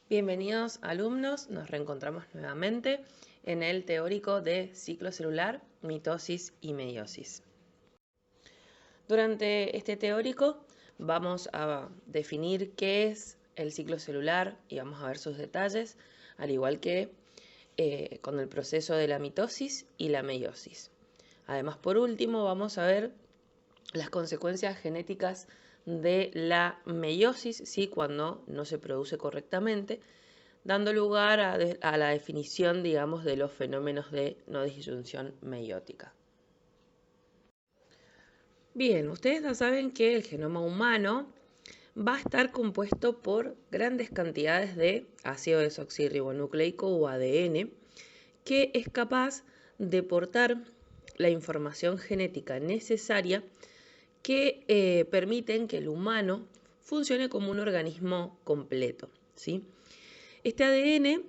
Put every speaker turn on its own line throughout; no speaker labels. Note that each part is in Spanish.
Bienvenidos alumnos, nos reencontramos nuevamente en el teórico de ciclo celular, mitosis y meiosis. Durante este teórico vamos a definir qué es el ciclo celular y vamos a ver sus detalles, al igual que con el proceso de la mitosis y la meiosis. Además, por último, vamos a ver las consecuencias genéticas de la meiosis, ¿sí? Cuando no se produce correctamente, dando lugar a la definición, digamos, de los fenómenos de no disyunción meiótica. Bien, ustedes ya saben que el genoma humano va a estar compuesto por grandes cantidades de ácido desoxirribonucleico o ADN, que es capaz de portar la información genética necesaria que permiten que el humano funcione como un organismo completo, ¿sí? Este ADN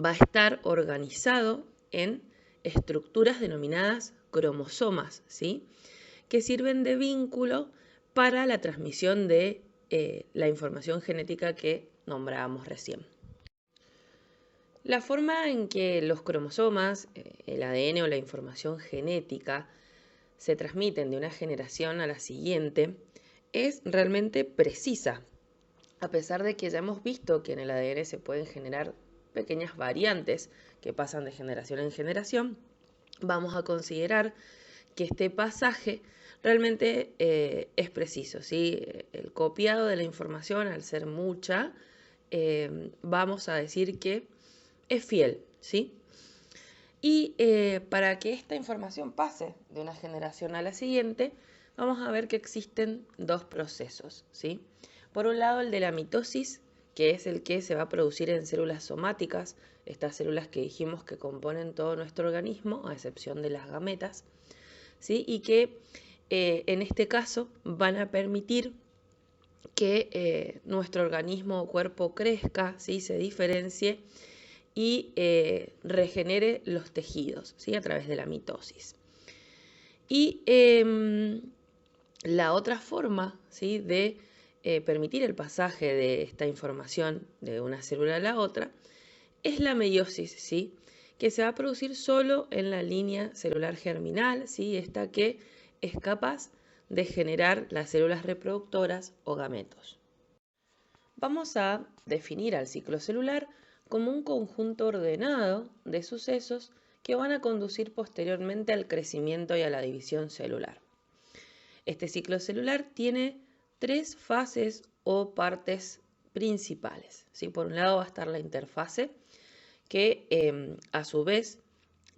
va a estar organizado en estructuras denominadas cromosomas, ¿sí? Que sirven de vínculo para la transmisión de la información genética que nombrábamos recién. La forma en que los cromosomas, el ADN o la información genética, se transmiten de una generación a la siguiente es realmente precisa, a pesar de que ya hemos visto que en el ADN se pueden generar pequeñas variantes que pasan de generación en generación. Vamos a considerar que este pasaje realmente es preciso, ¿sí? El copiado de la información, al ser mucha, vamos a decir que es fiel, ¿sí? Y para que esta información pase de una generación a la siguiente, vamos a ver que existen dos procesos, ¿sí? Por un lado, el de la mitosis, que es el que se va a producir en células somáticas, estas células que dijimos que componen todo nuestro organismo, a excepción de las gametas, ¿sí? Y que en este caso van a permitir que nuestro organismo o cuerpo crezca, ¿sí? Se diferencie y regenere los tejidos, ¿sí? A través de la mitosis. Y la otra forma, ¿sí? de permitir el pasaje de esta información de una célula a la otra es la meiosis, ¿sí? Que se va a producir solo en la línea celular germinal, ¿sí? Esta que es capaz de generar las células reproductoras o gametos. Vamos a definir al ciclo celular como un conjunto ordenado de sucesos que van a conducir posteriormente al crecimiento y a la división celular. Este ciclo celular tiene tres fases o partes principales, ¿sí? Por un lado va a estar la interfase, que a su vez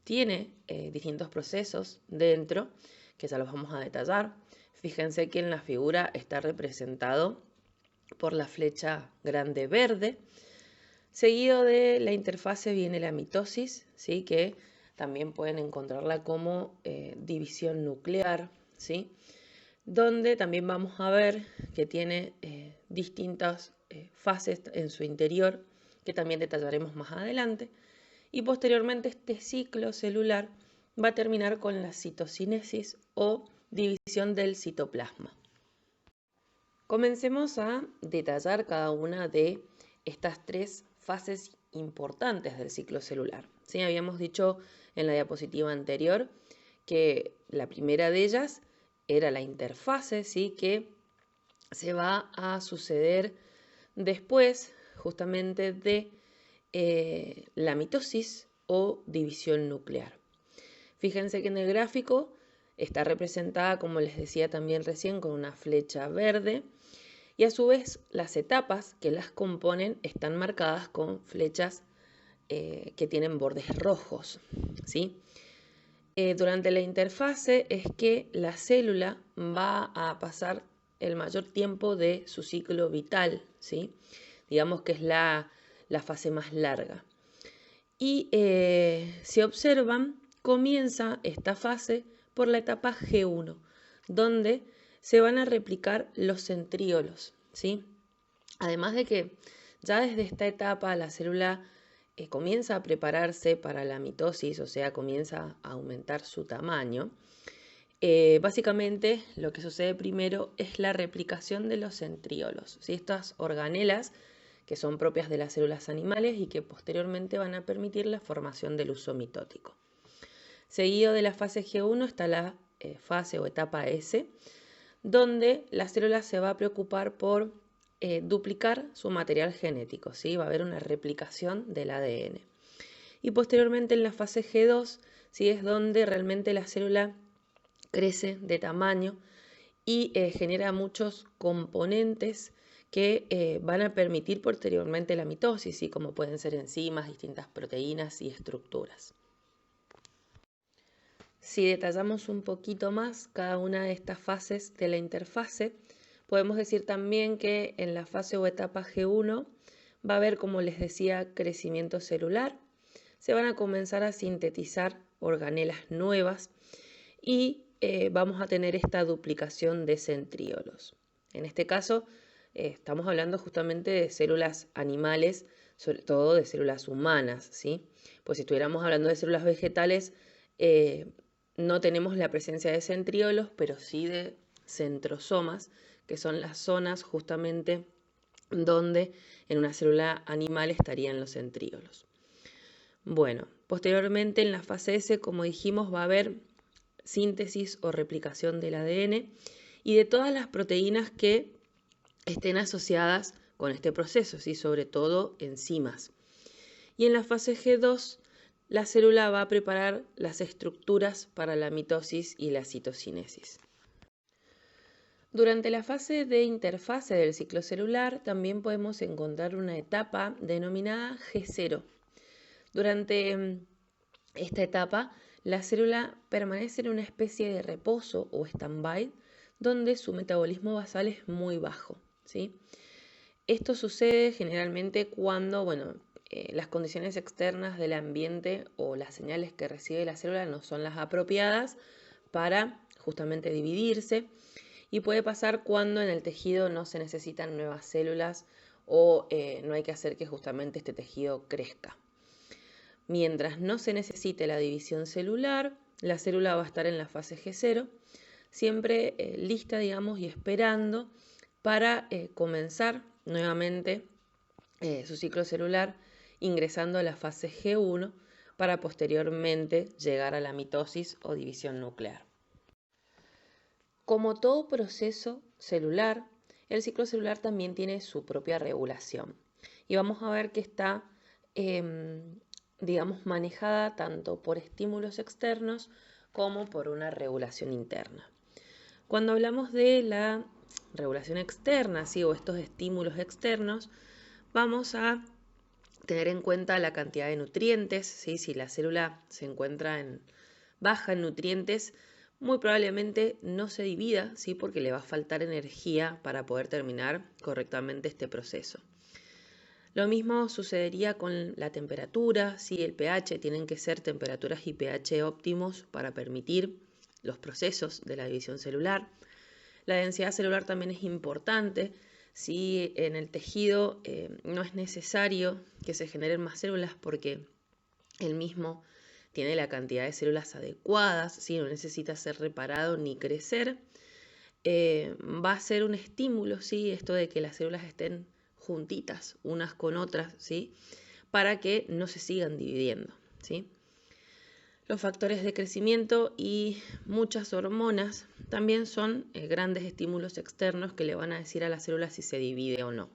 tiene distintos procesos dentro, que ya los vamos a detallar. Fíjense que en la figura está representado por la flecha grande verde. Seguido de la interfase viene la mitosis, ¿sí? Que también pueden encontrarla como división nuclear, ¿sí? Donde también vamos a ver que tiene distintas fases en su interior, que también detallaremos más adelante. Y posteriormente este ciclo celular va a terminar con la citocinesis o división del citoplasma. Comencemos a detallar cada una de estas tres fases importantes del ciclo celular. ¿Sí? Habíamos dicho en la diapositiva anterior que la primera de ellas era la interfase, ¿sí? Que se va a suceder después justamente de la mitosis o división nuclear. Fíjense que en el gráfico está representada, como les decía también recién, con una flecha verde y a su vez las etapas que las componen están marcadas con flechas que tienen bordes rojos, ¿sí? Durante la interfase es que la célula va a pasar el mayor tiempo de su ciclo vital, ¿sí? Digamos que es la fase más larga. Y si observan, comienza esta fase por la etapa G1, donde se van a replicar los centríolos, ¿sí? Además de que ya desde esta etapa la célula comienza a prepararse para la mitosis, o sea, comienza a aumentar su tamaño. Básicamente lo que sucede primero es la replicación de los centríolos, ¿sí? Estas organelas que son propias de las células animales y que posteriormente van a permitir la formación del uso mitótico. Seguido de la fase G1 está la fase o etapa S, donde la célula se va a preocupar por duplicar su material genético, ¿sí? Va a haber una replicación del ADN. Y posteriormente en la fase G2, ¿sí? Es donde realmente la célula crece de tamaño y genera muchos componentes que van a permitir posteriormente la mitosis, ¿sí? Como pueden ser enzimas, distintas proteínas y estructuras. Si detallamos un poquito más cada una de estas fases de la interfase, podemos decir también que en la fase o etapa G1 va a haber, como les decía, crecimiento celular. Se van a comenzar a sintetizar organelas nuevas y vamos a tener esta duplicación de centríolos. En este caso, estamos hablando justamente de células animales, sobre todo de células humanas, ¿sí? Pues si estuviéramos hablando de células vegetales, no tenemos la presencia de centríolos, pero sí de centrosomas, que son las zonas justamente donde en una célula animal estarían los centríolos. Bueno, posteriormente en la fase S, como dijimos, va a haber síntesis o replicación del ADN y de todas las proteínas que estén asociadas con este proceso, ¿sí? Sobre todo enzimas. Y en la fase G2, la célula va a preparar las estructuras para la mitosis y la citocinesis. Durante la fase de interfase del ciclo celular también podemos encontrar una etapa denominada G0. Durante esta etapa, la célula permanece en una especie de reposo o stand-by, donde su metabolismo basal es muy bajo, ¿sí? Esto sucede generalmente cuando, las condiciones externas del ambiente o las señales que recibe la célula no son las apropiadas para justamente dividirse, y puede pasar cuando en el tejido no se necesitan nuevas células o no hay que hacer que justamente este tejido crezca. Mientras no se necesite la división celular, la célula va a estar en la fase G0, siempre lista, digamos, y esperando para comenzar nuevamente su ciclo celular, ingresando a la fase G1 para posteriormente llegar a la mitosis o división nuclear. Como todo proceso celular, el ciclo celular también tiene su propia regulación. Y vamos a ver que está, digamos, manejada tanto por estímulos externos como por una regulación interna. Cuando hablamos de la regulación externa, ¿sí? O estos estímulos externos, vamos a tener en cuenta la cantidad de nutrientes, ¿sí? Si la célula se encuentra baja en nutrientes, muy probablemente no se divida, ¿sí? Porque le va a faltar energía para poder terminar correctamente este proceso. Lo mismo sucedería con la temperatura, ¿sí? El pH, tienen que ser temperaturas y pH óptimos para permitir los procesos de la división celular. La densidad celular también es importante. Si en el tejido no es necesario que se generen más células porque el mismo tiene la cantidad de células adecuadas, ¿sí? No necesita ser reparado ni crecer, va a ser un estímulo, ¿sí? Esto de que las células estén juntitas unas con otras, ¿sí? Para que no se sigan dividiendo, ¿sí? Los factores de crecimiento y muchas hormonas también son grandes estímulos externos que le van a decir a la célula si se divide o no.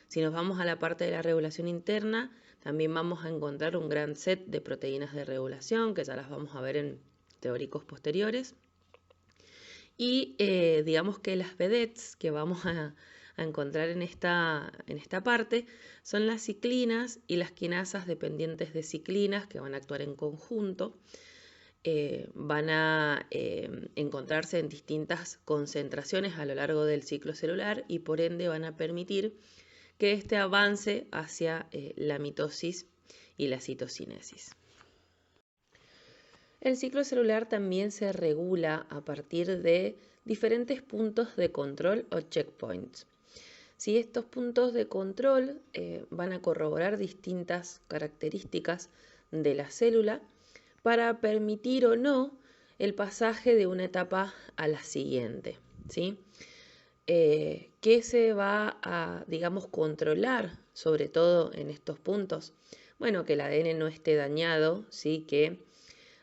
Si nos vamos a la parte de la regulación interna, también vamos a encontrar un gran set de proteínas de regulación, que ya las vamos a ver en teóricos posteriores. Y digamos que las vedettes que vamos a encontrar en esta parte son las ciclinas y las quinasas dependientes de ciclinas que van a actuar en conjunto. Van a encontrarse en distintas concentraciones a lo largo del ciclo celular y por ende van a permitir que este avance hacia la mitosis y la citocinesis. El ciclo celular también se regula a partir de diferentes puntos de control o checkpoints. Si estos puntos de control van a corroborar distintas características de la célula para permitir o no el pasaje de una etapa a la siguiente, ¿sí? ¿qué se va a, digamos, controlar, sobre todo en estos puntos? Bueno, que el ADN no esté dañado, ¿sí? Que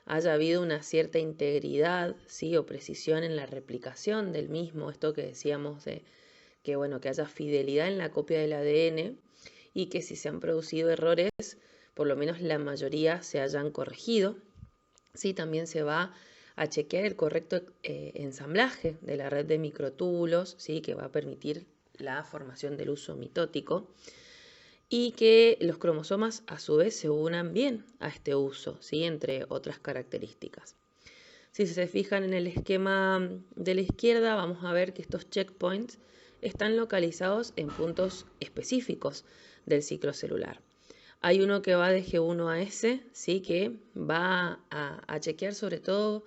haya habido una cierta integridad, ¿sí? O precisión en la replicación del mismo, esto que decíamos de que, bueno, que haya fidelidad en la copia del ADN y que si se han producido errores, por lo menos la mayoría se hayan corregido. ¿Sí? También se va a chequear el correcto ensamblaje de la red de microtúbulos, ¿sí? Que va a permitir la formación del uso mitótico y que los cromosomas a su vez se unan bien a este uso, ¿sí? Entre otras características. Si se fijan en el esquema de la izquierda, vamos a ver que estos checkpoints están localizados en puntos específicos del ciclo celular. Hay uno que va de G1 a S, ¿sí? Que va a chequear sobre todo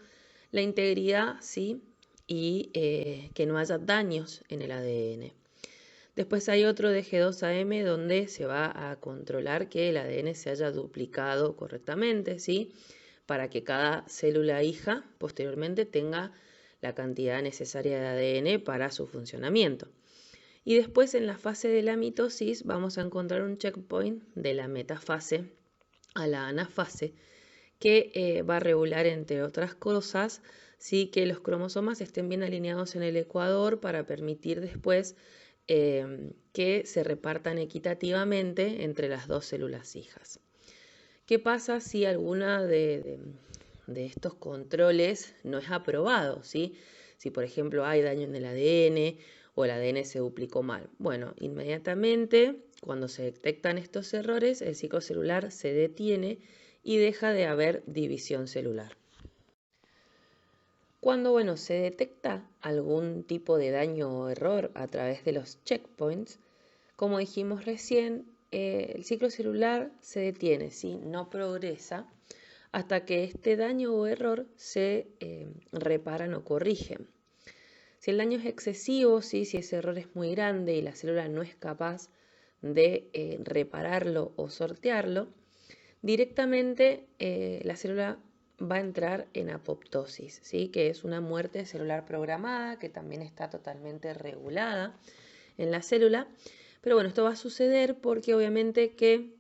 la integridad, ¿sí? Y que no haya daños en el ADN. Después hay otro de G2 a M donde se va a controlar que el ADN se haya duplicado correctamente, ¿sí? Para que cada célula hija posteriormente tenga la cantidad necesaria de ADN para su funcionamiento. Y después en la fase de la mitosis vamos a encontrar un checkpoint de la metafase a la anafase que va a regular, entre otras cosas, ¿sí? Que los cromosomas estén bien alineados en el ecuador para permitir después que se repartan equitativamente entre las dos células hijas. ¿Qué pasa si alguna de estos controles no es aprobado? ¿Sí? Si, por ejemplo, hay daño en el ADN o el ADN se duplicó mal. Bueno, inmediatamente, cuando se detectan estos errores, el ciclo celular se detiene y deja de haber división celular. Cuando, bueno, se detecta algún tipo de daño o error a través de los checkpoints, como dijimos recién, el ciclo celular se detiene, ¿sí? No progresa hasta que este daño o error se reparan o corrigen. Si el daño es excesivo, ¿sí? Si ese error es muy grande y la célula no es capaz de repararlo o sortearlo, directamente la célula va a entrar en apoptosis, ¿sí? Que es una muerte celular programada que también está totalmente regulada en la célula. Pero bueno, esto va a suceder porque obviamente que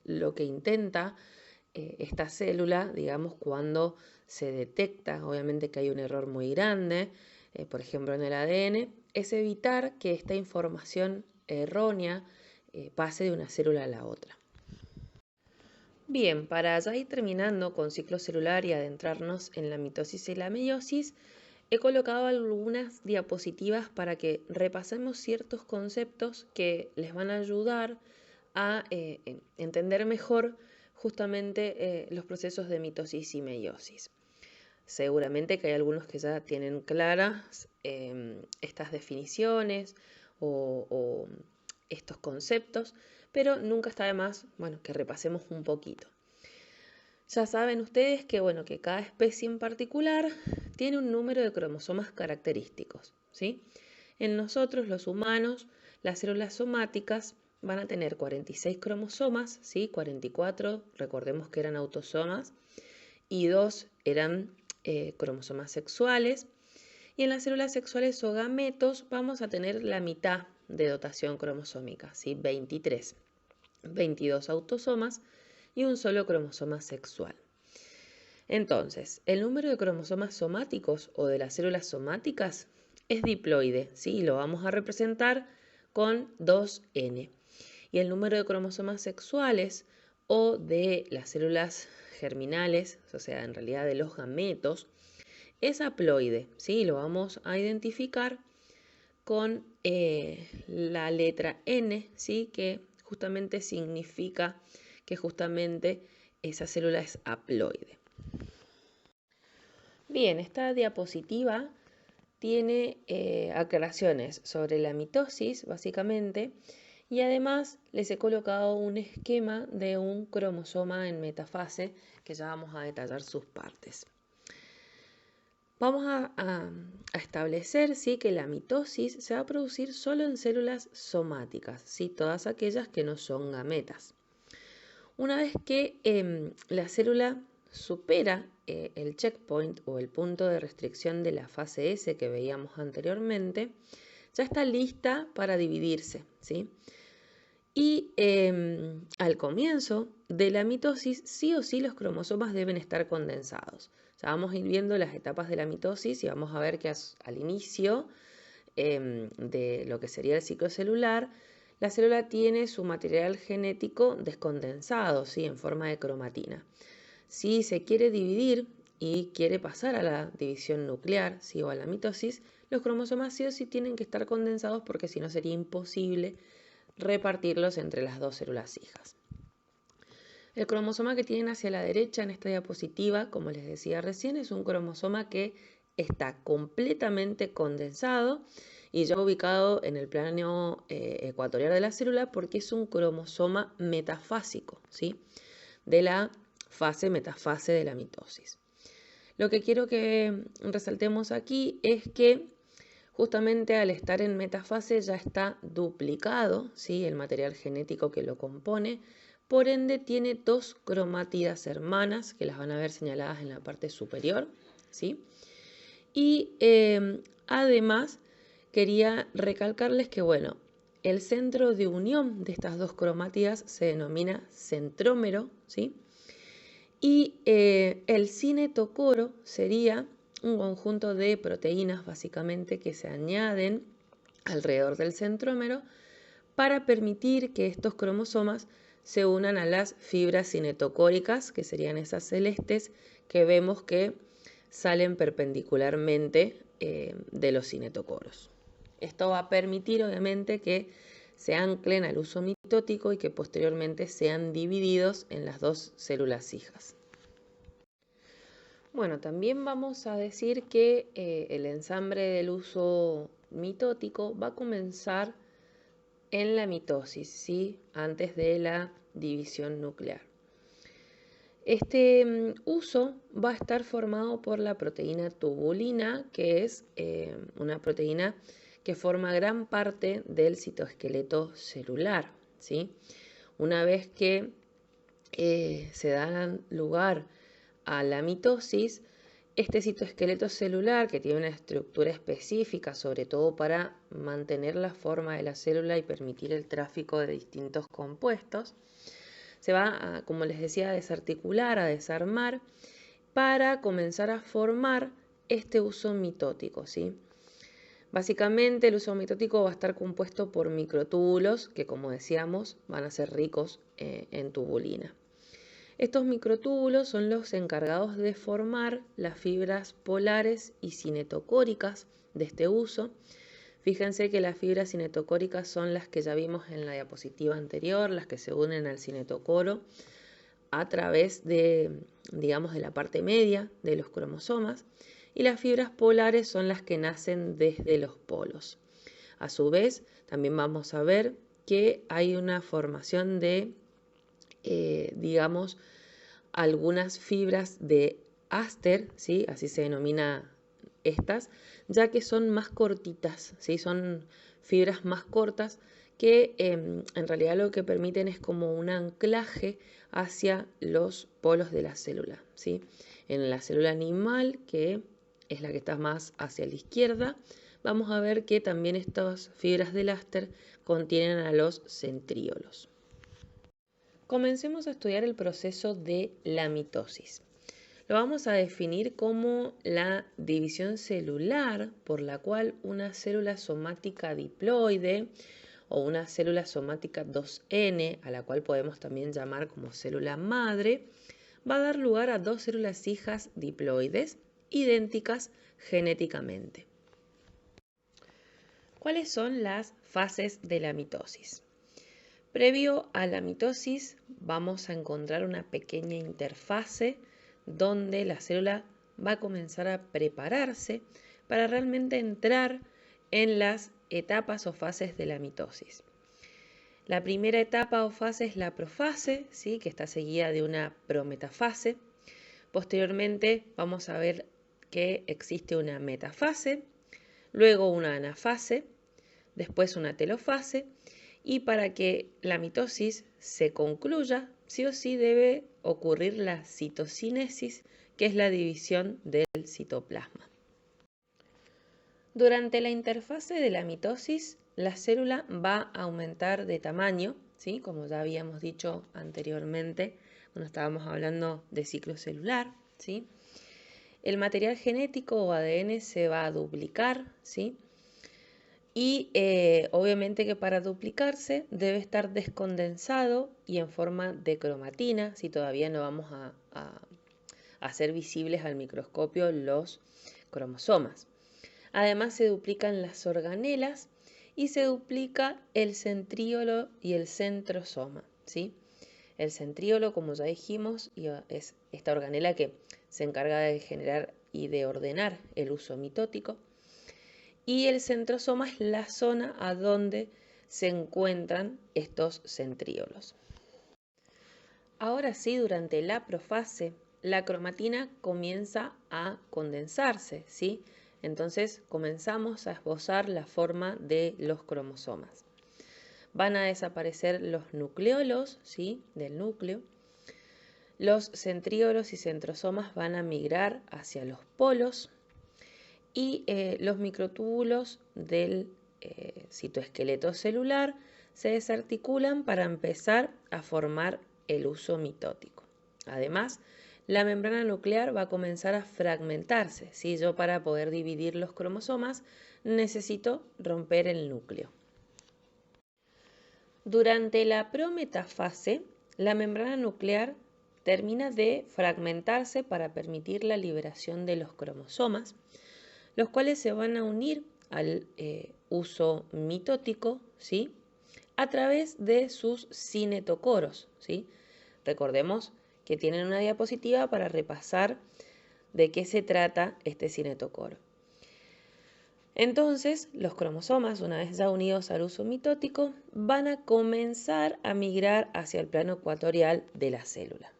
lo que intenta esta célula, digamos, cuando se detecta, obviamente que hay un error muy grande, por ejemplo en el ADN, es evitar que esta información errónea pase de una célula a la otra. Bien, para ya ir terminando con ciclo celular y adentrarnos en la mitosis y la meiosis, he colocado algunas diapositivas para que repasemos ciertos conceptos que les van a ayudar a entender mejor justamente los procesos de mitosis y meiosis. Seguramente que hay algunos que ya tienen claras estas definiciones o estos conceptos, pero nunca está de más, bueno, que repasemos un poquito. Ya saben ustedes que, bueno, que cada especie en particular tiene un número de cromosomas característicos, ¿sí? En nosotros, los humanos, las células somáticas van a tener 46 cromosomas, ¿sí? 44, recordemos que eran autosomas, y 2 eran cromosomas sexuales. Y en las células sexuales o gametos vamos a tener la mitad de dotación cromosómica, ¿sí? 23, 22 autosomas y un solo cromosoma sexual. Entonces, el número de cromosomas somáticos o de las células somáticas es diploide, ¿sí? Lo vamos a representar con 2N. Y el número de cromosomas sexuales o de las células germinales, o sea, en realidad de los gametos, es haploide, ¿sí? Lo vamos a identificar con la letra N, ¿sí? Que justamente significa que justamente esa célula es haploide. Bien, esta diapositiva tiene aclaraciones sobre la mitosis, básicamente, y además les he colocado un esquema de un cromosoma en metafase, que ya vamos a detallar sus partes. Vamos a establecer, ¿sí? Que la mitosis se va a producir solo en células somáticas, ¿sí? Todas aquellas que no son gametas. Una vez que la célula supera el checkpoint o el punto de restricción de la fase S que veíamos anteriormente, ya está lista para dividirse, ¿sí? Y al comienzo de la mitosis, sí o sí los cromosomas deben estar condensados. Ya vamos a ir viendo las etapas de la mitosis y vamos a ver que al inicio de lo que sería el ciclo celular, la célula tiene su material genético descondensado, ¿sí? En forma de cromatina. Si se quiere dividir y quiere pasar a la división nuclear, ¿sí? O a la mitosis, los cromosomas sí o sí tienen que estar condensados porque si no sería imposible repartirlos entre las dos células hijas. El cromosoma que tienen hacia la derecha en esta diapositiva, como les decía recién, es un cromosoma que está completamente condensado y ya ubicado en el plano ecuatorial de la célula porque es un cromosoma metafásico, ¿sí? De la fase metafase de la mitosis. Lo que quiero que resaltemos aquí es que justamente al estar en metafase ya está duplicado, ¿sí? El material genético que lo compone. Por ende tiene dos cromátidas hermanas que las van a ver señaladas en la parte superior, ¿sí? Y además quería recalcarles que, bueno, el centro de unión de estas dos cromátidas se denomina centrómero, ¿sí? Y el cinetocoro sería un conjunto de proteínas básicamente que se añaden alrededor del centrómero para permitir que estos cromosomas se unan a las fibras cinetocóricas, que serían esas celestes que vemos que salen perpendicularmente de los cinetocoros. Esto va a permitir obviamente que se anclen al uso mitótico y que posteriormente sean divididos en las dos células hijas. Bueno, también vamos a decir que el ensamble del uso mitótico va a comenzar en la mitosis, ¿sí? Antes de la división nuclear. Este uso va a estar formado por la proteína tubulina, que es una proteína que forma gran parte del citoesqueleto celular, ¿sí? Una vez que se da lugar a la mitosis, este citoesqueleto celular, que tiene una estructura específica, sobre todo para mantener la forma de la célula y permitir el tráfico de distintos compuestos, se va, como les decía, a desarticular, a desarmar, para comenzar a formar este uso mitótico, ¿sí? Básicamente el uso mitótico va a estar compuesto por microtúbulos que, como decíamos, van a ser ricos en tubulina. Estos microtúbulos son los encargados de formar las fibras polares y cinetocóricas de este uso. Fíjense que las fibras cinetocóricas son las que ya vimos en la diapositiva anterior, las que se unen al cinetocoro a través de, digamos, de la parte media de los cromosomas, y las fibras polares son las que nacen desde los polos. A su vez, también vamos a ver que hay una formación de, digamos, algunas fibras de Aster, ¿sí? Así se denomina estas, ya que son más cortitas, ¿sí? Son fibras más cortas que en realidad lo que permiten es como un anclaje hacia los polos de la célula, ¿sí? En la célula animal, que es la que está más hacia la izquierda, vamos a ver que también estas fibras del Aster contienen a los centríolos. Comencemos a estudiar el proceso de la mitosis. Lo vamos a definir como la división celular por la cual una célula somática diploide o una célula somática 2N, a la cual podemos también llamar como célula madre, va a dar lugar a dos células hijas diploides idénticas genéticamente. ¿Cuáles son las fases de la mitosis? Previo a la mitosis vamos a encontrar una pequeña interfase donde la célula va a comenzar a prepararse para realmente entrar en las etapas o fases de la mitosis. La primera etapa o fase es la profase, ¿sí? Que está seguida de una prometafase. Posteriormente vamos a ver que existe una metafase, luego una anafase, después una telofase y para que la mitosis se concluya, sí o sí debe ocurrir la citocinesis, que es la división del citoplasma. Durante la interfase de la mitosis, la célula va a aumentar de tamaño, ¿sí? Como ya habíamos dicho anteriormente cuando estábamos hablando de ciclo celular, ¿sí? El material genético o ADN se va a duplicar, ¿sí? Y obviamente que para duplicarse debe estar descondensado y en forma de cromatina, si todavía no vamos a hacer visibles al microscopio los cromosomas. Además se duplican las organelas y se duplica el centríolo y el centrosoma, ¿sí? El centríolo, como ya dijimos, es esta organela que se encarga de generar y de ordenar el uso mitótico. Y el centrosoma es la zona a donde se encuentran estos centríolos. Ahora sí, durante la profase, la cromatina comienza a condensarse, ¿sí? Entonces comenzamos a esbozar la forma de los cromosomas. Van a desaparecer los nucleolos, ¿sí? Del núcleo. Los centríolos y centrosomas van a migrar hacia los polos y los microtúbulos del citoesqueleto celular se desarticulan para empezar a formar el uso mitótico. Además, la membrana nuclear va a comenzar a fragmentarse, ¿sí? Yo para poder dividir los cromosomas necesito romper el núcleo. Durante la prometafase, la membrana nuclear termina de fragmentarse para permitir la liberación de los cromosomas, los cuales se van a unir al uso mitótico, ¿sí? A través de sus cinetocoros, ¿sí? Recordemos que tienen una diapositiva para repasar de qué se trata este cinetocoro. Entonces, los cromosomas, una vez ya unidos al uso mitótico, van a comenzar a migrar hacia el plano ecuatorial de la célula.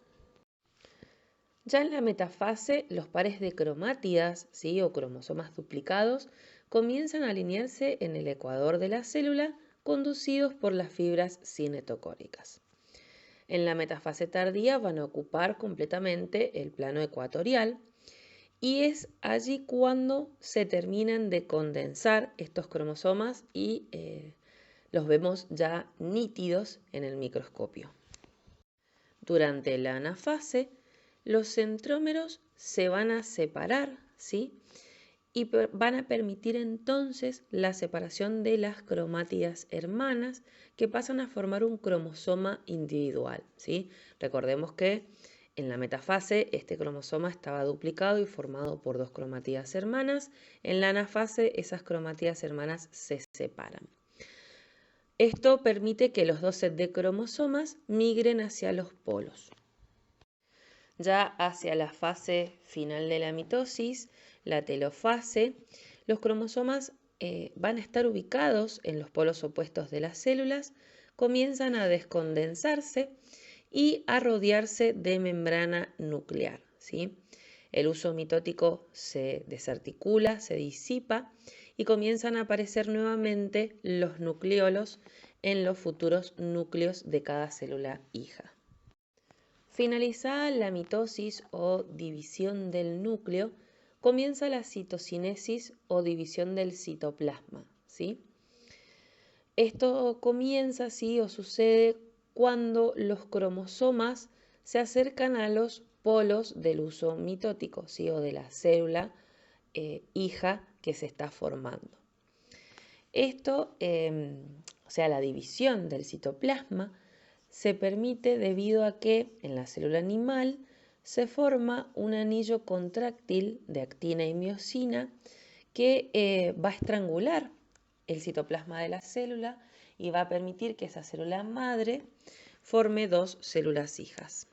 Ya en la metafase, los pares de cromátidas, ¿sí? O cromosomas duplicados comienzan a alinearse en el ecuador de la célula, conducidos por las fibras cinetocóricas. En la metafase tardía van a ocupar completamente el plano ecuatorial y es allí cuando se terminan de condensar estos cromosomas y los vemos ya nítidos en el microscopio. Durante la anafase, los centrómeros se van a separar, ¿sí? Y van a permitir entonces la separación de las cromátidas hermanas que pasan a formar un cromosoma individual, ¿sí? Recordemos que en la metafase este cromosoma estaba duplicado y formado por dos cromátidas hermanas. En la anafase esas cromátidas hermanas se separan. Esto permite que los dos sets de cromosomas migren hacia los polos. Ya hacia la fase final de la mitosis, la telofase, los cromosomas van a estar ubicados en los polos opuestos de las células, comienzan a descondensarse y a rodearse de membrana nuclear, ¿sí? El uso mitótico se desarticula, se disipa y comienzan a aparecer nuevamente los nucleolos en los futuros núcleos de cada célula hija. Finalizada la mitosis o división del núcleo, comienza la citocinesis o división del citoplasma, ¿sí? Esto comienza, ¿sí? O sucede cuando los cromosomas se acercan a los polos del uso mitótico, ¿sí? O de la célula hija que se está formando. Esto, o sea, la división del citoplasma, se permite debido a que en la célula animal se forma un anillo contráctil de actina y miosina que va a estrangular el citoplasma de la célula y va a permitir que esa célula madre forme dos células hijas.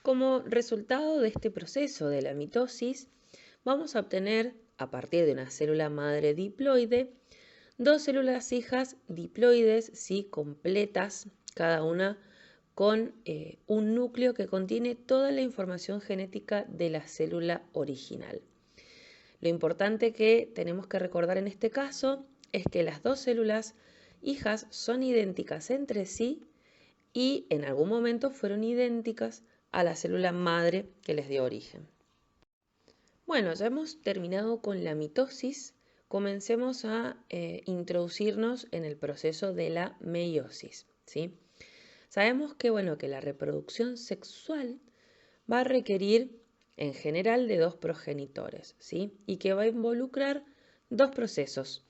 Como resultado de este proceso de la mitosis, vamos a obtener, a partir de una célula madre diploide, dos células hijas diploides, ¿sí? Completas, cada una con un núcleo que contiene toda la información genética de la célula original. Lo importante que tenemos que recordar en este caso es que las dos células hijas son idénticas entre sí y en algún momento fueron idénticas a la célula madre que les dio origen. Bueno, ya hemos terminado con la mitosis. Comencemos a introducirnos en el proceso de la meiosis, ¿sí? Sabemos que, bueno, que la reproducción sexual va a requerir en general de dos progenitores, ¿sí? Y que va a involucrar dos procesos.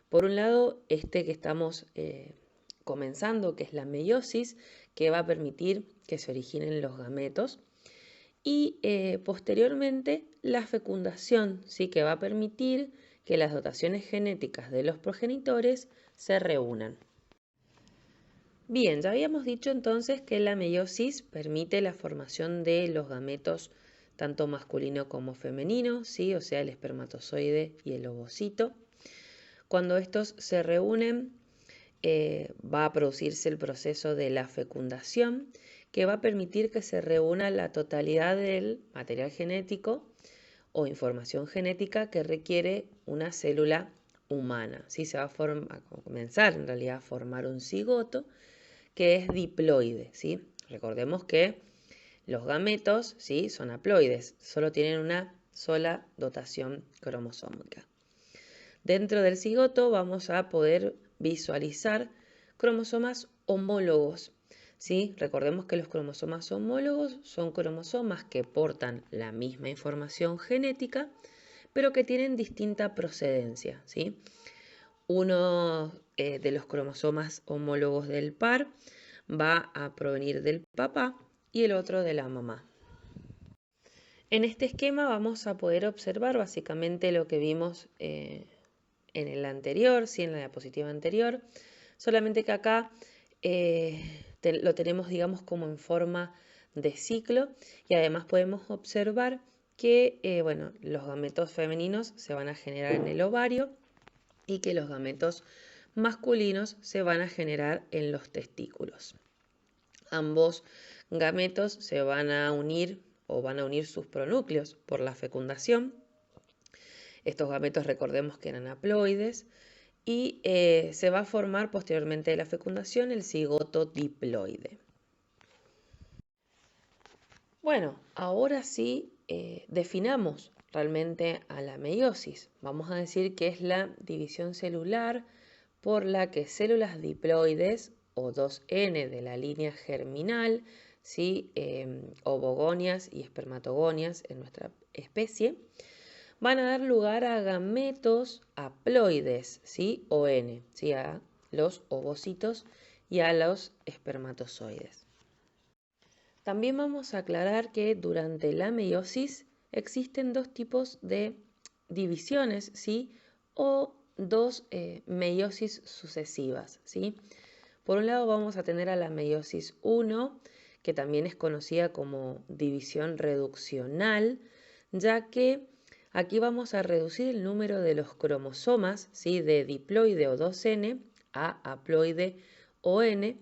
Por un lado, este que estamos comenzando, que es la meiosis, que va a permitir que se originen los gametos. Y posteriormente la fecundación, ¿sí? Que va a permitir que las dotaciones genéticas de los progenitores se reúnan. Bien, ya habíamos dicho entonces que la meiosis permite la formación de los gametos tanto masculino como femenino, ¿sí? O sea, el espermatozoide y el ovocito. Cuando estos se reúnen, va a producirse el proceso de la fecundación, que va a permitir que se reúna la totalidad del material genético o información genética que requiere una célula humana. ¿Sí? Se va a comenzar en realidad a formar un cigoto que es diploide. ¿Sí? Recordemos que los gametos, ¿sí? Son haploides, solo tienen una sola dotación cromosómica. Dentro del cigoto vamos a poder visualizar cromosomas homólogos. ¿Sí? Recordemos que los cromosomas homólogos son cromosomas que portan la misma información genética, pero que tienen distinta procedencia. ¿Sí? Uno de los cromosomas homólogos del par va a provenir del papá y el otro de la mamá. En este esquema vamos a poder observar básicamente lo que vimos en el anterior, ¿sí? En la diapositiva anterior, solamente que acá lo tenemos, digamos, como en forma de ciclo y además podemos observar que bueno, los gametos femeninos se van a generar en el ovario y que los gametos masculinos se van a generar en los testículos. Ambos gametos se van a unir o van a unir sus pronúcleos por la fecundación. Estos gametos recordemos que eran haploides y se va a formar posteriormente de la fecundación el cigoto diploide. Bueno, ahora sí definamos realmente a la meiosis. Vamos a decir que es la división celular por la que células diploides o 2N de la línea germinal, ¿sí? Ovogonias y espermatogonias en nuestra especie, van a dar lugar a gametos haploides, ¿sí? O N, ¿sí? A los ovocitos y a los espermatozoides. También vamos a aclarar que durante la meiosis existen dos tipos de divisiones, ¿sí? O dos meiosis sucesivas, ¿sí? Por un lado vamos a tener a la meiosis 1, que también es conocida como división reduccional, ya que aquí vamos a reducir el número de los cromosomas, ¿sí? De diploide o 2N a haploide o N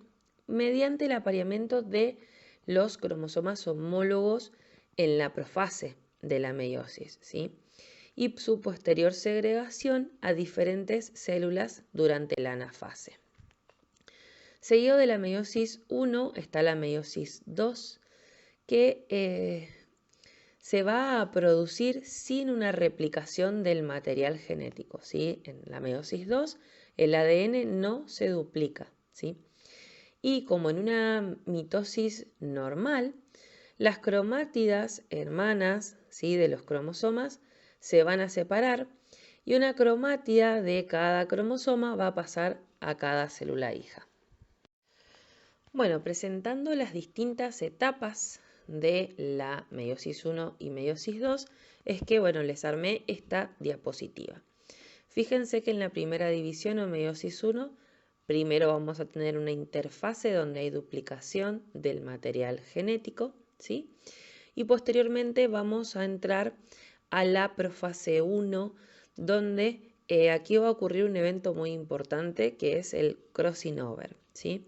mediante el apareamiento de los cromosomas homólogos en la profase de la meiosis, ¿sí? Y su posterior segregación a diferentes células durante la anafase. Seguido de la meiosis 1 está la meiosis 2, que se va a producir sin una replicación del material genético, ¿sí? En la meiosis 2 el ADN no se duplica, ¿sí? Y como en una mitosis normal, las cromátidas hermanas, ¿sí? De los cromosomas se van a separar y una cromátida de cada cromosoma va a pasar a cada célula hija. Bueno, presentando las distintas etapas de la meiosis 1 y meiosis 2, es que, bueno, les armé esta diapositiva. Fíjense que en la primera división o meiosis 1, primero vamos a tener una interfase donde hay duplicación del material genético, ¿sí? Y posteriormente vamos a entrar a la profase 1, donde aquí va a ocurrir un evento muy importante que es el crossing over, ¿sí?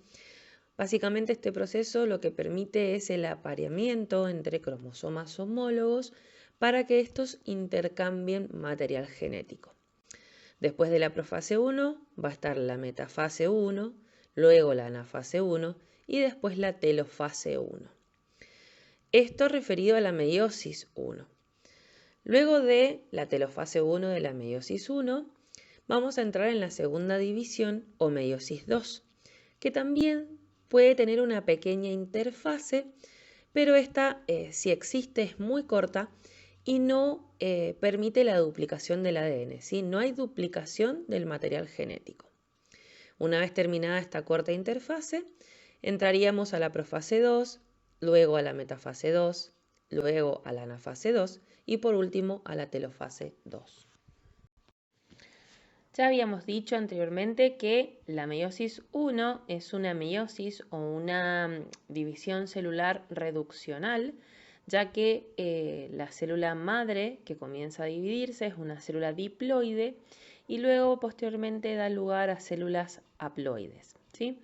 Básicamente este proceso lo que permite es el apareamiento entre cromosomas homólogos para que estos intercambien material genético. Después de la profase 1 va a estar la metafase 1, luego la anafase 1 y después la telofase 1. Esto referido a la meiosis 1. Luego de la telofase 1 de la meiosis 1, vamos a entrar en la segunda división o meiosis 2, que también puede tener una pequeña interfase, pero esta, si existe, es muy corta y no permite la duplicación del ADN, ¿sí? No hay duplicación del material genético. Una vez terminada esta corta interfase, entraríamos a la profase 2, luego a la metafase 2, luego a la anafase 2 y por último a la telofase 2. Ya habíamos dicho anteriormente que la meiosis 1 es una meiosis o una división celular reduccional, ya que la célula madre que comienza a dividirse es una célula diploide y luego posteriormente da lugar a células haploides, ¿sí?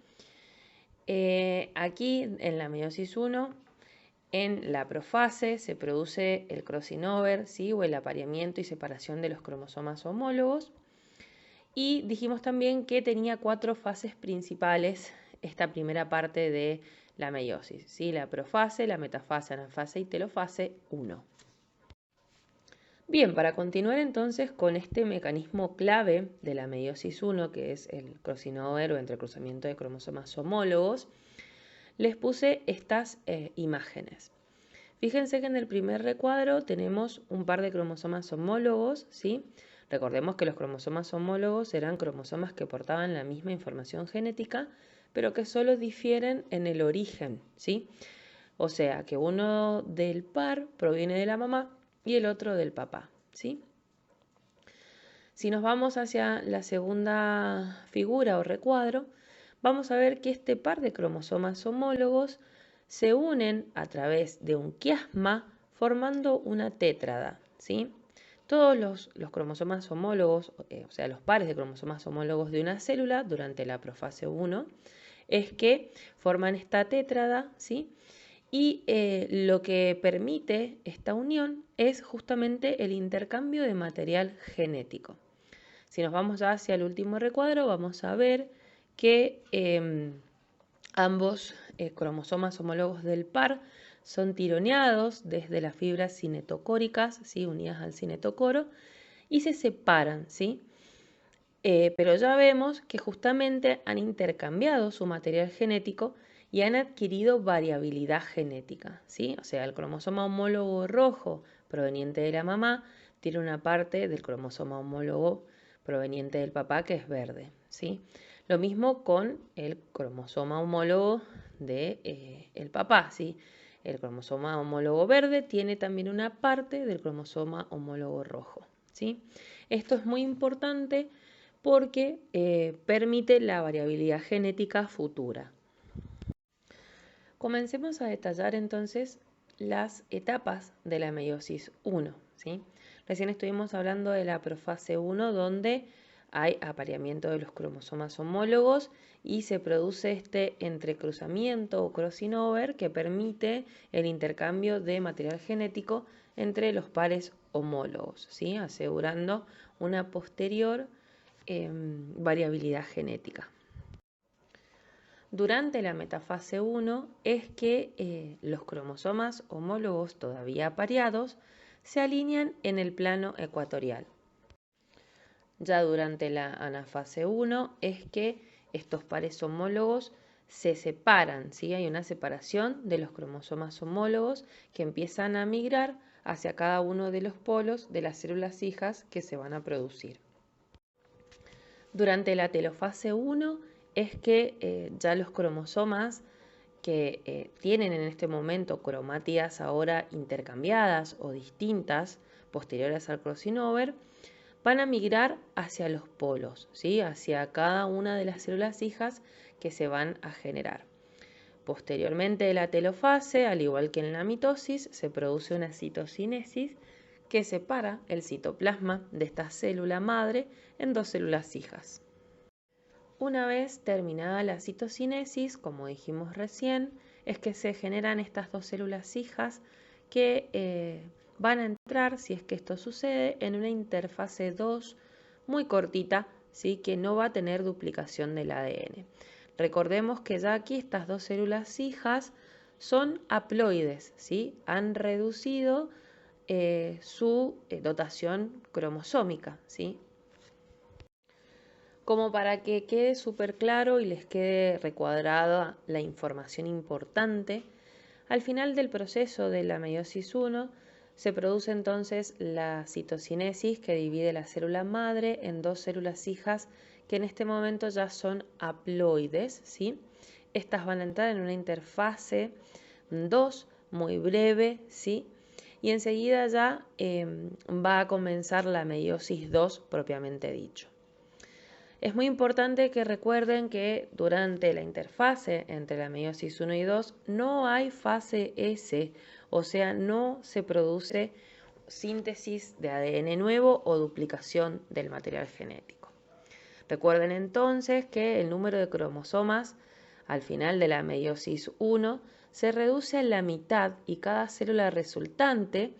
Aquí en la meiosis 1, en la profase se produce el crossing over, ¿sí? O el apareamiento y separación de los cromosomas homólogos. Y dijimos también que tenía 4 fases principales esta primera parte de la meiosis, ¿sí? La profase, la metafase, anafase y telofase 1. Bien, para continuar entonces con este mecanismo clave de la meiosis 1, que es el crossing over o entrecruzamiento de cromosomas homólogos, les puse estas imágenes. Fíjense que en el primer recuadro tenemos un par de cromosomas homólogos, ¿sí? Recordemos que los cromosomas homólogos eran cromosomas que portaban la misma información genética, pero que solo difieren en el origen, ¿sí? O sea, que uno del par proviene de la mamá y el otro del papá, ¿sí? Si nos vamos hacia la segunda figura o recuadro, vamos a ver que este par de cromosomas homólogos se unen a través de un quiasma formando una tétrada, ¿sí? Todos los cromosomas homólogos, o sea, los pares de cromosomas homólogos de una célula durante la profase 1, es que forman esta tétrada, ¿sí? Y lo que permite esta unión es justamente el intercambio de material genético. Si nos vamos ya hacia el último recuadro, vamos a ver que ambos cromosomas homólogos del par son tironeados desde las fibras cinetocóricas, ¿sí? Unidas al cinetocoro, y se separan, ¿sí? Pero ya vemos que justamente han intercambiado su material genético y han adquirido variabilidad genética, ¿sí? O sea, el cromosoma homólogo rojo proveniente de la mamá tiene una parte del cromosoma homólogo proveniente del papá que es verde, ¿sí? Lo mismo con el cromosoma homólogo del papá, ¿sí? El cromosoma homólogo verde tiene también una parte del cromosoma homólogo rojo, ¿sí? Esto es muy importante porque permite la variabilidad genética futura. Comencemos a detallar entonces las etapas de la meiosis 1, ¿sí? Recién estuvimos hablando de la profase 1, donde hay apareamiento de los cromosomas homólogos y se produce este entrecruzamiento o crossing over que permite el intercambio de material genético entre los pares homólogos, ¿sí? Asegurando una posterior variabilidad genética. Durante la metafase 1 es que los cromosomas homólogos todavía apareados se alinean en el plano ecuatorial. Ya durante la anafase 1 es que estos pares homólogos se separan, ¿sí? Hay una separación de los cromosomas homólogos que empiezan a migrar hacia cada uno de los polos de las células hijas que se van a producir. Durante la telofase 1 es que ya los cromosomas que tienen en este momento cromátidas ahora intercambiadas o distintas, posteriores al crossing over, van a migrar hacia los polos, ¿sí? Hacia cada una de las células hijas que se van a generar. Posteriormente de la telofase, al igual que en la mitosis, se produce una citocinesis que separa el citoplasma de esta célula madre en dos células hijas. Una vez terminada la citocinesis, como dijimos recién, es que se generan estas dos células hijas que van a entrar, si es que esto sucede, en una interfase 2 muy cortita, ¿sí? Que no va a tener duplicación del ADN. Recordemos que ya aquí estas dos células hijas son haploides, ¿sí? Han reducido su dotación cromosómica, ¿sí? Como para que quede súper claro y les quede recuadrada la información importante, al final del proceso de la meiosis 1 se produce entonces la citocinesis que divide la célula madre en dos células hijas que en este momento ya son haploides, ¿sí? Estas van a entrar en una interfase 2 muy breve, ¿sí? Y enseguida ya va a comenzar la meiosis 2 propiamente dicho. Es muy importante que recuerden que durante la interfase entre la meiosis 1 y 2 no hay fase S, o sea, no se produce síntesis de ADN nuevo o duplicación del material genético. Recuerden entonces que el número de cromosomas al final de la meiosis 1 se reduce a la mitad y cada célula resultante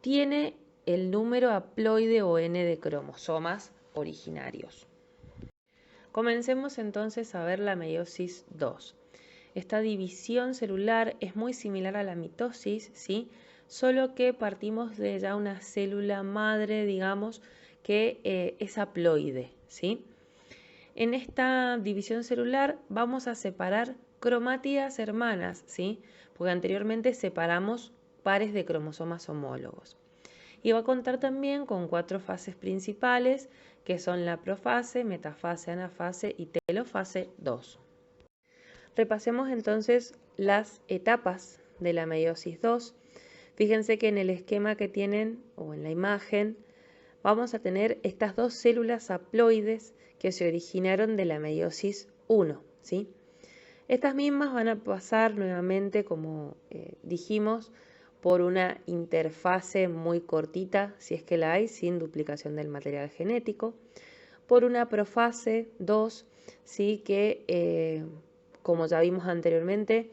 tiene el número haploide o N de cromosomas originarios. Comencemos entonces a ver la meiosis 2. Esta división celular es muy similar a la mitosis, ¿sí? Solo que partimos de ya una célula madre, digamos, que es haploide, ¿sí? En esta división celular vamos a separar cromátidas hermanas, ¿sí? Porque anteriormente separamos pares de cromosomas homólogos. Y va a contar también con 4 fases principales, que son la profase, metafase, anafase y telofase 2. Repasemos entonces las etapas de la meiosis 2. Fíjense que en el esquema que tienen, o en la imagen, vamos a tener estas dos células haploides que se originaron de la meiosis 1, ¿sí? Estas mismas van a pasar nuevamente, como dijimos, por una interfase muy cortita, si es que la hay, sin duplicación del material genético, por una profase 2, ¿sí? Que, como ya vimos anteriormente,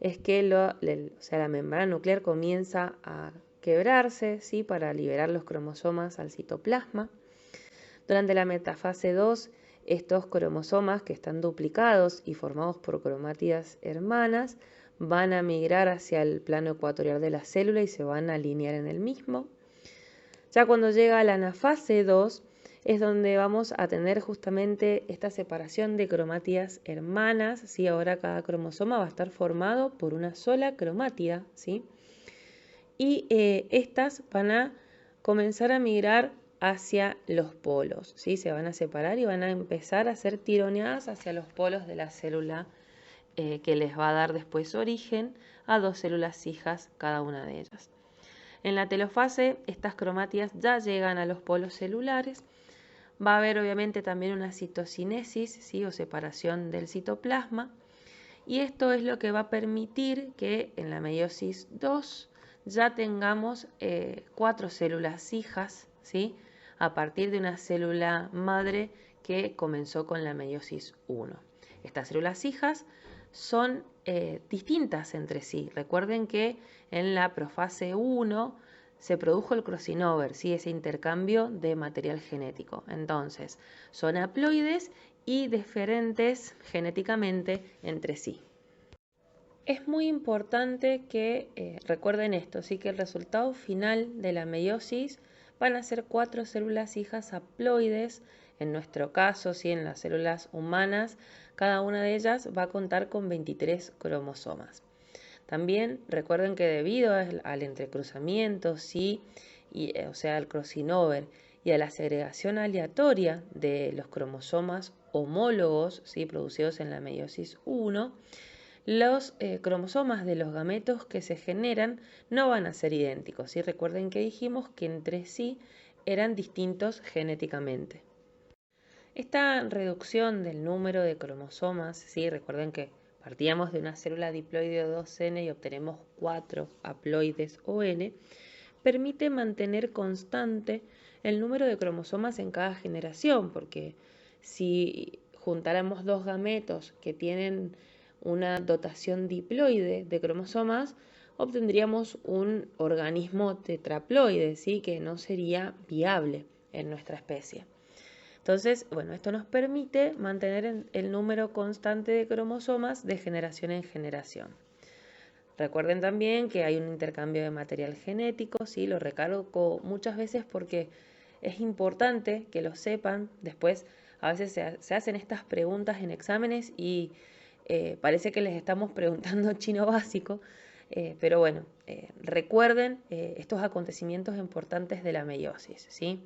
es que la membrana nuclear comienza a quebrarse, ¿sí? Para liberar los cromosomas al citoplasma. Durante la metafase 2, estos cromosomas que están duplicados y formados por cromátidas hermanas van a migrar hacia el plano ecuatorial de la célula y se van a alinear en el mismo. Ya cuando llega a la anafase 2 es donde vamos a tener justamente esta separación de cromátidas hermanas, ¿sí? Ahora cada cromosoma va a estar formado por una sola cromátida, ¿sí? Y estas van a comenzar a migrar hacia los polos, ¿sí? Se van a separar y van a empezar a ser tironeadas hacia los polos de la célula que les va a dar después origen a dos células hijas cada una de ellas. En la telofase, estas cromátidas ya llegan a los polos celulares. Va a haber obviamente también una citocinesis, ¿sí? O separación del citoplasma. Y esto es lo que va a permitir que en la meiosis 2 ya tengamos 4 células hijas, ¿sí? A partir de una célula madre que comenzó con la meiosis 1. Estas células hijas son distintas entre sí. Recuerden que en la profase 1 se produjo el crossing over, ¿sí? Ese intercambio de material genético. Entonces, son haploides y diferentes genéticamente entre sí. Es muy importante que recuerden esto, ¿sí? Que el resultado final de la meiosis van a ser 4 células hijas haploides. En nuestro caso, ¿sí? En las células humanas, cada una de ellas va a contar con 23 cromosomas. También recuerden que debido al entrecruzamiento, ¿sí? O sea, al crossing over y a la segregación aleatoria de los cromosomas homólogos, ¿sí? Producidos en la meiosis 1, los cromosomas de los gametos que se generan no van a ser idénticos, ¿sí? Recuerden que dijimos que entre sí eran distintos genéticamente. Esta reducción del número de cromosomas, ¿sí? Recuerden que partíamos de una célula diploide 2N y obtenemos 4 haploides o N, permite mantener constante el número de cromosomas en cada generación, porque si juntáramos dos gametos que tienen una dotación diploide de cromosomas, obtendríamos un organismo tetraploide, ¿sí? Que no sería viable en nuestra especie. Entonces, bueno, esto nos permite mantener el número constante de cromosomas de generación en generación. Recuerden también que hay un intercambio de material genético, ¿sí? Lo recalco muchas veces porque es importante que lo sepan. Después, a veces se hacen estas preguntas en exámenes y parece que les estamos preguntando chino básico, pero bueno, recuerden estos acontecimientos importantes de la meiosis, ¿sí?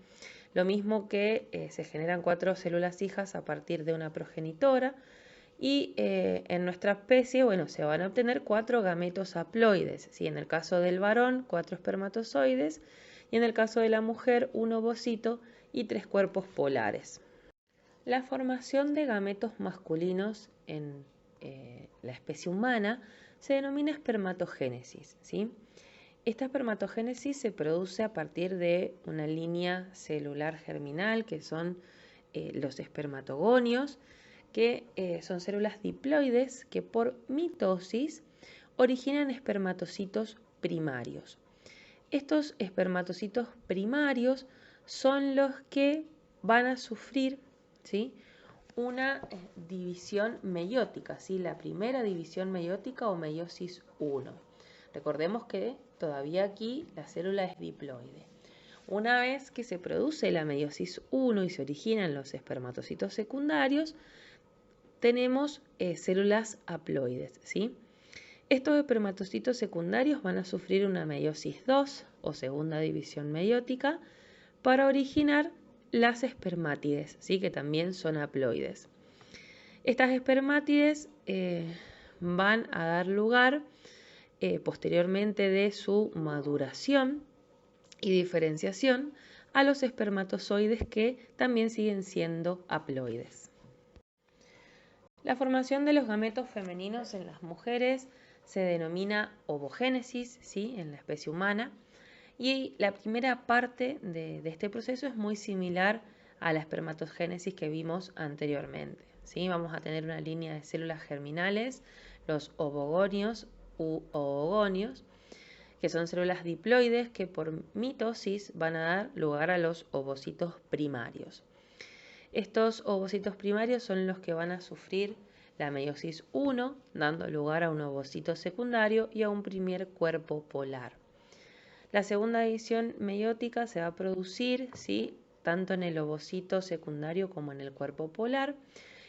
Lo mismo que se generan 4 células hijas a partir de una progenitora y en nuestra especie, bueno, se van a obtener 4 gametos haploides, ¿sí? En el caso del varón, 4 espermatozoides y en el caso de la mujer, 1 ovocito y 3 cuerpos polares. La formación de gametos masculinos en la especie humana se denomina espermatogénesis, ¿sí? Esta espermatogénesis se produce a partir de una línea celular germinal, que son los espermatogonios, que son células diploides que por mitosis originan espermatocitos primarios. Estos espermatocitos primarios son los que van a sufrir, ¿sí?, una división meiótica, ¿sí?, la primera división meiótica o meiosis 1. Recordemos que todavía aquí la célula es diploide. Una vez que se produce la meiosis 1 y se originan los espermatocitos secundarios, tenemos células haploides, ¿sí? Estos espermatocitos secundarios van a sufrir una meiosis 2 o segunda división meiótica para originar las espermátides, ¿sí?, que también son haploides. Estas espermátides van a dar lugar, posteriormente de su maduración y diferenciación, a los espermatozoides que también siguen siendo haploides. La formación de los gametos femeninos en las mujeres se denomina ovogénesis, ¿sí?, en la especie humana, y la primera parte de este proceso es muy similar a la espermatogénesis que vimos anteriormente, ¿sí? Vamos a tener una línea de células germinales, los ovogonios u oogonios, que son células diploides que por mitosis van a dar lugar a los ovocitos primarios. Estos ovocitos primarios son los que van a sufrir la meiosis 1, dando lugar a un ovocito secundario y a un primer cuerpo polar. La segunda división meiótica se va a producir, ¿sí?, tanto en el ovocito secundario como en el cuerpo polar,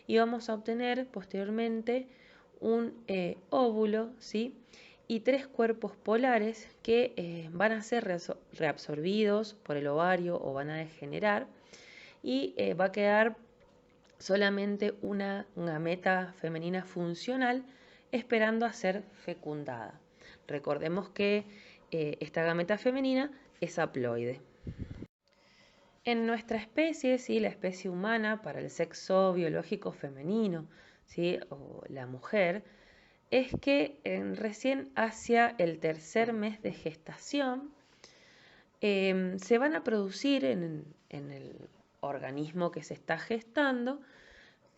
y vamos a obtener posteriormente un óvulo, ¿sí?, y 3 cuerpos polares que van a ser reabsorbidos por el ovario o van a degenerar, y va a quedar solamente una gameta femenina funcional esperando a ser fecundada. Recordemos que esta gameta femenina es haploide. En nuestra especie, ¿sí?, la especie humana, para el sexo biológico femenino, ¿sí?, o la mujer, es que recién hacia el tercer mes de gestación se van a producir en el organismo que se está gestando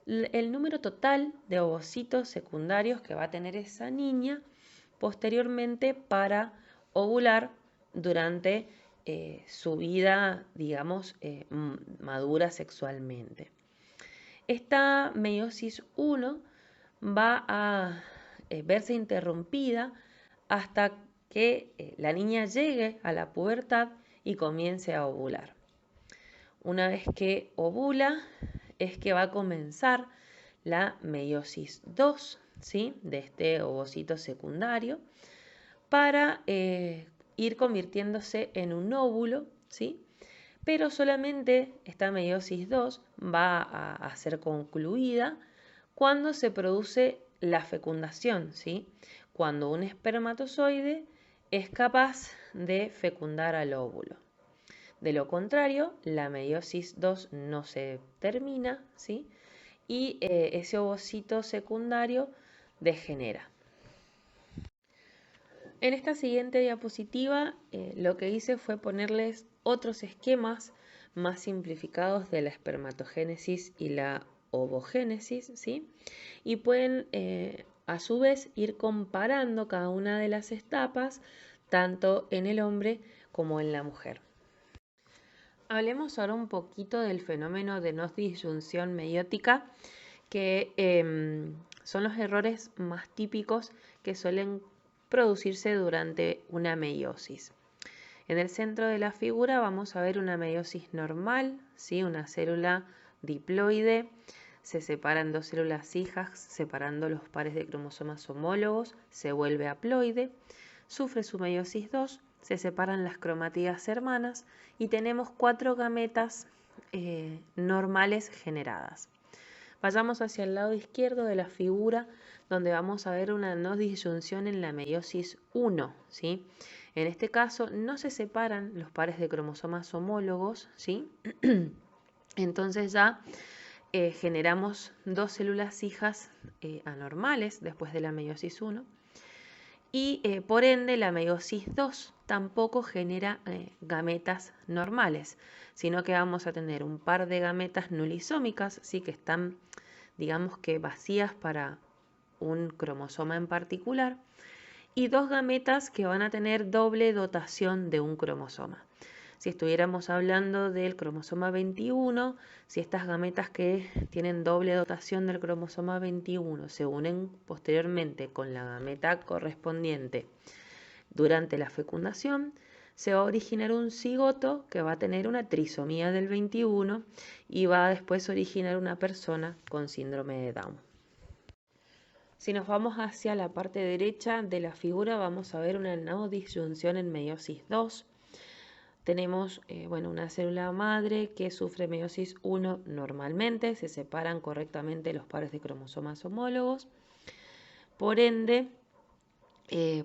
el número total de ovocitos secundarios que va a tener esa niña posteriormente para ovular durante su vida, digamos, madura sexualmente. Esta meiosis 1 va a verse interrumpida hasta que la niña llegue a la pubertad y comience a ovular. Una vez que ovula, es que va a comenzar la meiosis 2, ¿sí?, de este ovocito secundario, para ir convirtiéndose en un óvulo, ¿sí?, pero solamente esta meiosis 2 va a ser concluida cuando se produce la fecundación, ¿sí?, cuando un espermatozoide es capaz de fecundar al óvulo. De lo contrario, la meiosis 2 no se termina, ¿sí?, y ese ovocito secundario degenera. En esta siguiente diapositiva lo que hice fue ponerles otros esquemas más simplificados de la espermatogénesis y la ovogénesis, ¿sí?, y pueden a su vez ir comparando cada una de las etapas tanto en el hombre como en la mujer. Hablemos ahora un poquito del fenómeno de no disyunción meiótica, que son los errores más típicos que suelen producirse durante una meiosis. En el centro de la figura vamos a ver una meiosis normal, ¿sí? Una célula diploide, se separan dos células hijas separando los pares de cromosomas homólogos, se vuelve haploide, sufre su meiosis 2, se separan las cromátidas hermanas y tenemos 4 gametas normales generadas. Vayamos hacia el lado izquierdo de la figura, donde vamos a ver una no disyunción en la meiosis 1, ¿sí? En este caso no se separan los pares de cromosomas homólogos, ¿sí? Entonces ya generamos dos células hijas anormales después de la meiosis 1 y por ende la meiosis 2 tampoco genera gametas normales, sino que vamos a tener un par de gametas nulisómicas, ¿sí? Que están, digamos que vacías para un cromosoma en particular, y dos gametas que van a tener doble dotación de un cromosoma. Si estuviéramos hablando del cromosoma 21, si estas gametas que tienen doble dotación del cromosoma 21 se unen posteriormente con la gameta correspondiente durante la fecundación, se va a originar un cigoto que va a tener una trisomía del 21 y va a después originar una persona con síndrome de Down. Si nos vamos hacia la parte derecha de la figura, vamos a ver una no disyunción en meiosis 2. Tenemos una célula madre que sufre meiosis 1 normalmente, se separan correctamente los pares de cromosomas homólogos. Por ende,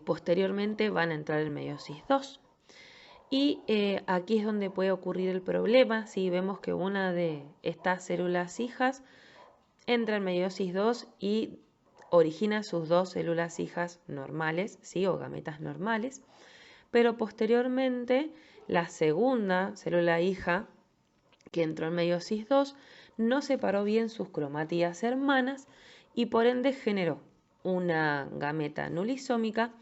posteriormente van a entrar en meiosis 2. Y aquí es donde puede ocurrir el problema. Si vemos que una de estas células hijas entra en meiosis 2 y origina sus dos células hijas normales, ¿sí? O gametas normales, pero posteriormente la segunda célula hija que entró en meiosis 2 no separó bien sus cromátidas hermanas y por ende generó una gameta nulisómica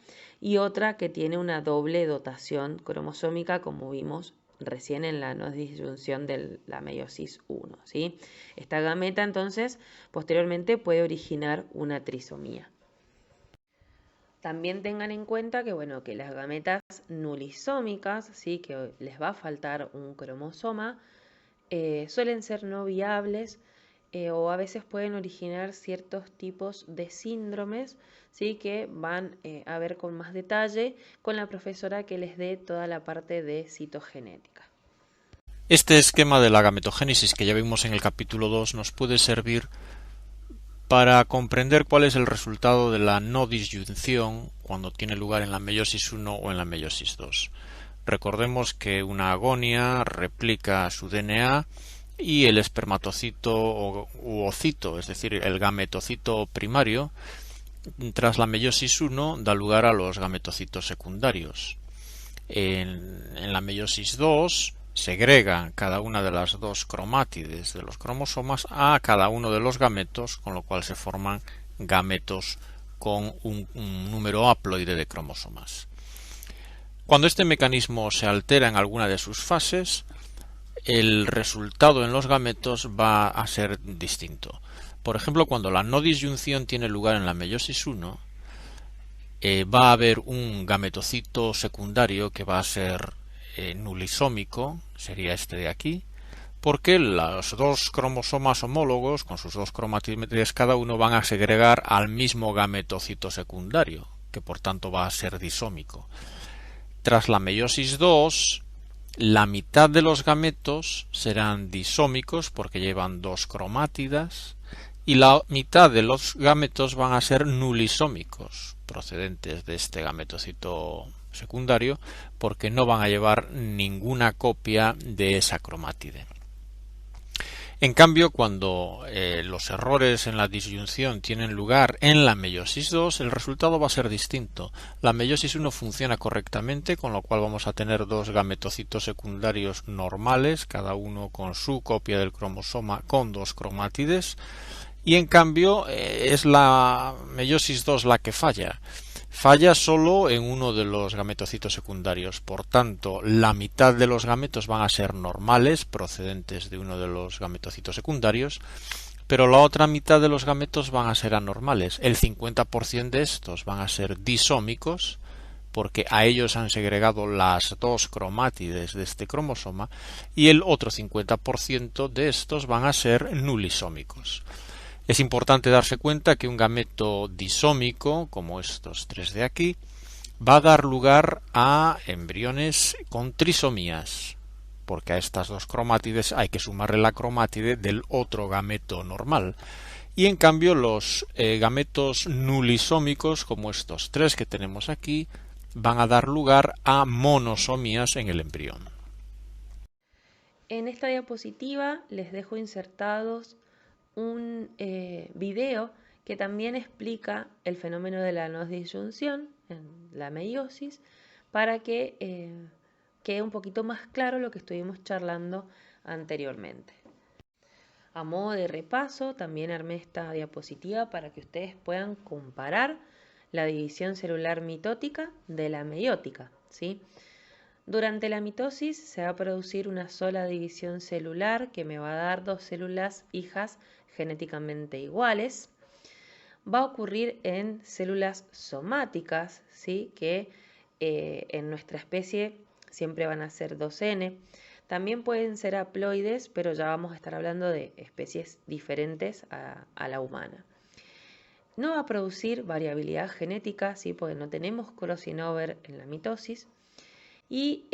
y otra que tiene una doble dotación cromosómica, como vimos recién en la no disyunción de la meiosis 1, ¿sí? Esta gameta entonces posteriormente puede originar una trisomía. También tengan en cuenta que las gametas nulisómicas, ¿sí? Que les va a faltar un cromosoma, suelen ser no viables o a veces pueden originar ciertos tipos de síndromes, ¿sí? Que van a ver con más detalle con la profesora que les dé toda la parte de citogenética.
Este esquema de la gametogénesis que ya vimos en el capítulo 2 nos puede servir para comprender cuál es el resultado de la no disyunción cuando tiene lugar en la meiosis 1 o en la meiosis 2. Recordemos que una agonia replica su DNA y el espermatocito u ocito, es decir, el gametocito primario, tras la meiosis 1 da lugar a los gametocitos secundarios. En la meiosis 2 segrega cada una de las dos cromátides de los cromosomas a cada uno de los gametos, con lo cual se forman gametos con un número haploide de cromosomas. Cuando este mecanismo se altera en alguna de sus fases, el resultado en los gametos va a ser distinto. Por ejemplo, cuando la no disyunción tiene lugar en la meiosis 1, va a haber un gametocito secundario que va a ser nulisómico, sería este de aquí, porque los dos cromosomas homólogos, con sus dos cromátides cada uno, van a segregar al mismo gametocito secundario, que por tanto va a ser disómico. Tras la meiosis 2, la mitad de los gametos serán disómicos porque llevan dos cromátidas y la mitad de los gametos van a ser nulisómicos, procedentes de este gametocito secundario, porque no van a llevar ninguna copia de esa cromátide. En cambio, cuando los errores en la disyunción tienen lugar en la meiosis 2, el resultado va a ser distinto. La meiosis 1 funciona correctamente, con lo cual vamos a tener dos gametocitos secundarios normales, cada uno con su copia del cromosoma con dos cromátides, y en cambio es la meiosis 2 la que falla. Falla solo en uno de los gametocitos secundarios. Por tanto, la mitad de los gametos van a ser normales, procedentes de uno de los gametocitos secundarios, pero la otra mitad de los gametos van a ser anormales. El 50% de estos van a ser disómicos, porque a ellos han segregado las dos cromátides de este cromosoma, y el otro 50% de estos van a ser nulisómicos. Es importante darse cuenta que un gameto disómico, como estos tres de aquí, va a dar lugar a embriones con trisomías, porque a estas dos cromátides hay que sumarle la cromátide del otro gameto normal. Y en cambio los gametos nulisómicos, como estos tres que tenemos aquí, van a dar lugar a monosomías en el embrión.
En esta diapositiva les dejo insertados un video que también explica el fenómeno de la no disyunción en la meiosis para que quede un poquito más claro lo que estuvimos charlando anteriormente. A modo de repaso, también armé esta diapositiva para que ustedes puedan comparar la división celular mitótica de la meiótica, ¿sí? Durante la mitosis se va a producir una sola división celular que me va a dar dos células hijas genéticamente iguales. Va a ocurrir en células somáticas, ¿sí? Que en nuestra especie siempre van a ser 2N. También pueden ser haploides, pero ya vamos a estar hablando de especies diferentes a la humana. No va a producir variabilidad genética, ¿sí? Porque no tenemos crossing over en la mitosis. Y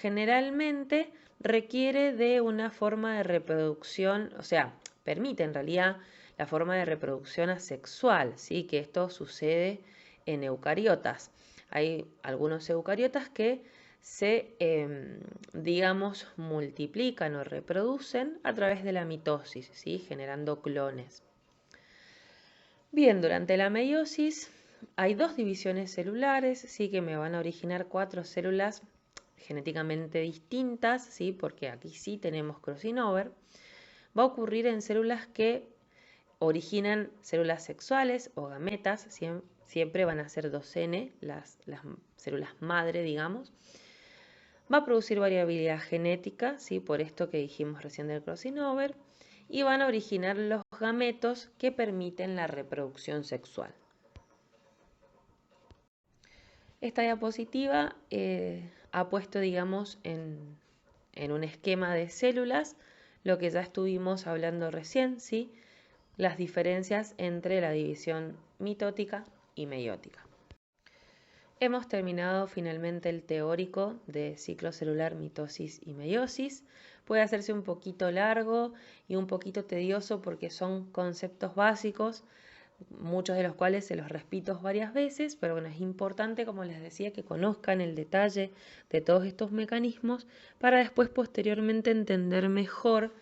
generalmente requiere de una forma de reproducción, o sea, permite en realidad la forma de reproducción asexual, ¿sí? Que esto sucede en eucariotas. Hay algunos eucariotas que se, digamos, multiplican o reproducen a través de la mitosis, ¿sí? Generando clones. Bien, durante la meiosis hay dos divisiones celulares, ¿sí? Que me van a originar 4 células genéticamente distintas, ¿sí? Porque aquí sí tenemos crossing over. Va a ocurrir en células que originan células sexuales o gametas, siempre van a ser 2N, las células madre, digamos. Va a producir variabilidad genética, ¿sí? Por esto que dijimos recién del crossing over, y van a originar los gametos que permiten la reproducción sexual. Esta diapositiva ha puesto, digamos, en un esquema de células lo que ya estuvimos hablando recién, ¿sí? Las diferencias entre la división mitótica y meiótica. Hemos terminado finalmente el teórico de ciclo celular, mitosis y meiosis. Puede hacerse un poquito largo y un poquito tedioso porque son conceptos básicos, muchos de los cuales se los repito varias veces, pero bueno, es importante, como les decía, que conozcan el detalle de todos estos mecanismos para después posteriormente entender mejor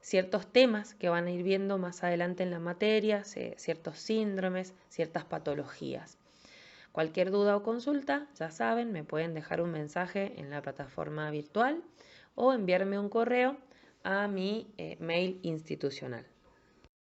ciertos temas que van a ir viendo más adelante en la materia, ciertos síndromes, ciertas patologías. Cualquier duda o consulta, ya saben, me pueden dejar un mensaje en la plataforma virtual o enviarme un correo a mi mail institucional.